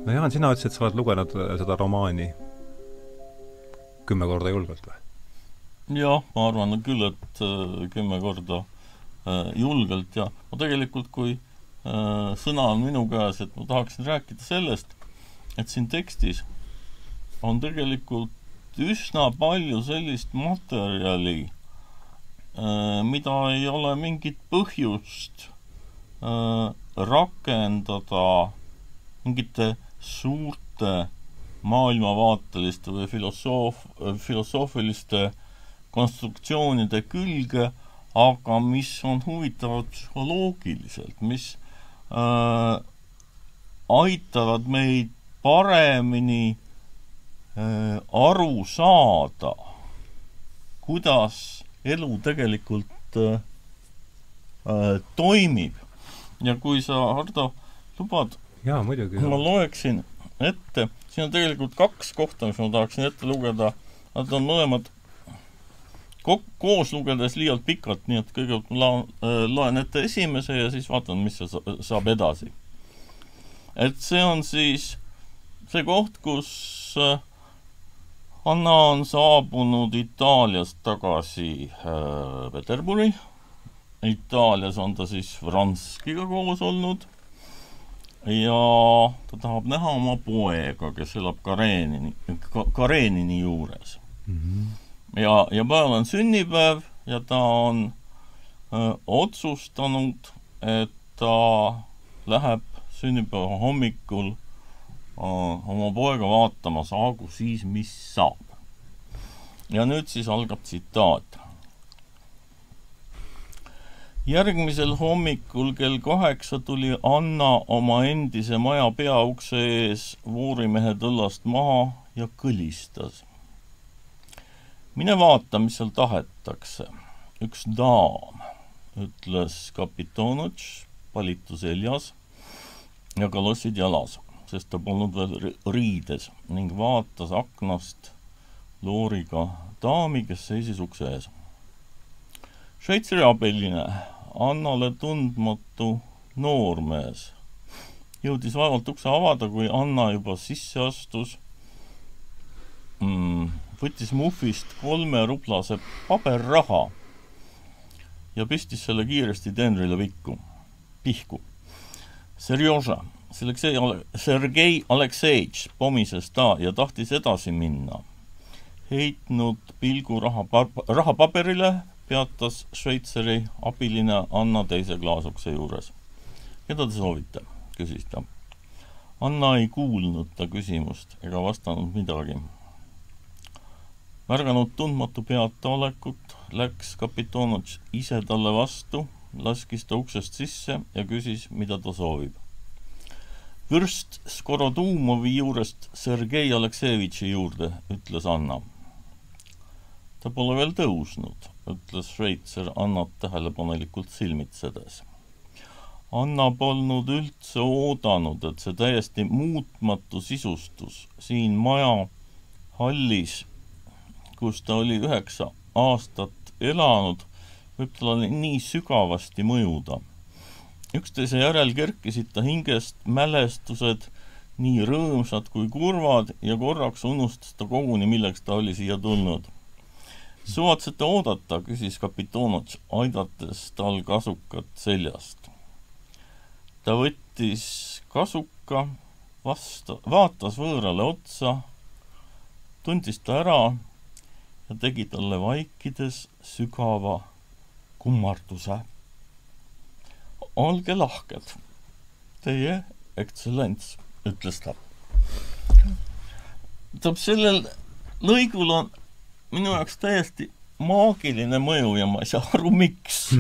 no Jaan, sina ütlesid, et sa oled lugenud seda romaani 10 korda julgelt või? Jah, ma arvan küll, et 10 korda julgelt ja ma tegelikult, kui sõna on minu käes, et ma tahaksin rääkida sellest, et siin tekstis on tegelikult üsna palju sellist materjali, mida ei ole mingit põhjust rakendada mingite suurte maailmavaateliste või filosoofiliste konstruktsioonide külge, aga mis on huvitavad psühholoogiliselt, mis aitavad meid paremini aru saada, kuidas elu tegelikult toimib. Ja kui sa, Hardo, lubad, jaa, muidugi. Ma loeksin ette, siin on tegelikult 2 kohta, mis ma tahaksin ette lugeda, nad on mõlemad koos lugedes liialt pikalt, nii et kõigepealt ma loen ette esimese ja siis vaatan, mis see saab edasi. Et see on siis see koht, kus Anna on saabunud Itaaliast tagasi Peterburi. Itaalias on ta siis Vranskiga koos olnud ja ta tahab näha oma poega, kes elab Karenini juures. Ja päeval on sünnipäev ja ta on otsustanud, et ta läheb sünnipäeva hommikul oma poega vaatama, saagu siis, mis saab. Ja nüüd siis algab tsitaat. Järgmisel hommikul kell 8 tuli Anna oma endise maja peaukse ees voorimehe tõllast maha ja kõlistas. Mine vaata, mis seal tahetakse. Üks daam, ütles Kapitonotš, palitu seljas ja kalossid jalas, sest ta polnud veel riides ning vaatas aknast looriga daami, kes seisis ukse ees. Šveitseri abiline, Annale tundmatu noormees. Jõudis vaevalt ukse avada, kui Anna juba sisse astus. Võttis muffist 3 rublase paberraha ja pistis selle kiiresti teenrile pihku. Serjoža, Sergei Aleksejč pomises ta ja tahtis edasi minna. Heitnud pilgu rahapaberile peatas Šveitseri abiline Anna teise klaasukse juures. Keda te soovite? Küsis ta. Anna ei kuulnud ta küsimust ega vastanud midagi. Märganud tundmatu peataolekut, läks Kapitonotš ise talle vastu, laskis ta uksest sisse ja küsis, mida ta soovib. Vürst Skorodumovi juurest Sergei Aleksejevitši juurde, ütles Anna. Ta pole veel tõusnud, ütles Šveitser Annat tähelepanelikult silmitsedes. Anna polnud üldse oodanud, et see täiesti muutmatu sisustus siin maja hallis, kus ta oli 9 aastat elanud, võib talle nii sügavasti mõjuda. Üksteise järel kerkisid ta hingest mälestused, nii rõõmsad kui kurvad, ja korraks unustas ta koguni, milleks ta oli siia tulnud. Suvatsete oodata, küsis Kapitonotš, aidates tal kasukat seljast. Ta võttis kasuka, vaatas võõrale otsa, tundis ta ära ja tegi talle vaikides sügava kummarduse. Olge lahked, teie ekstsellents, ütles ta. Sellel lõigul on minu jaoks täiesti maagiline mõju ja ma ei saa aru, miks.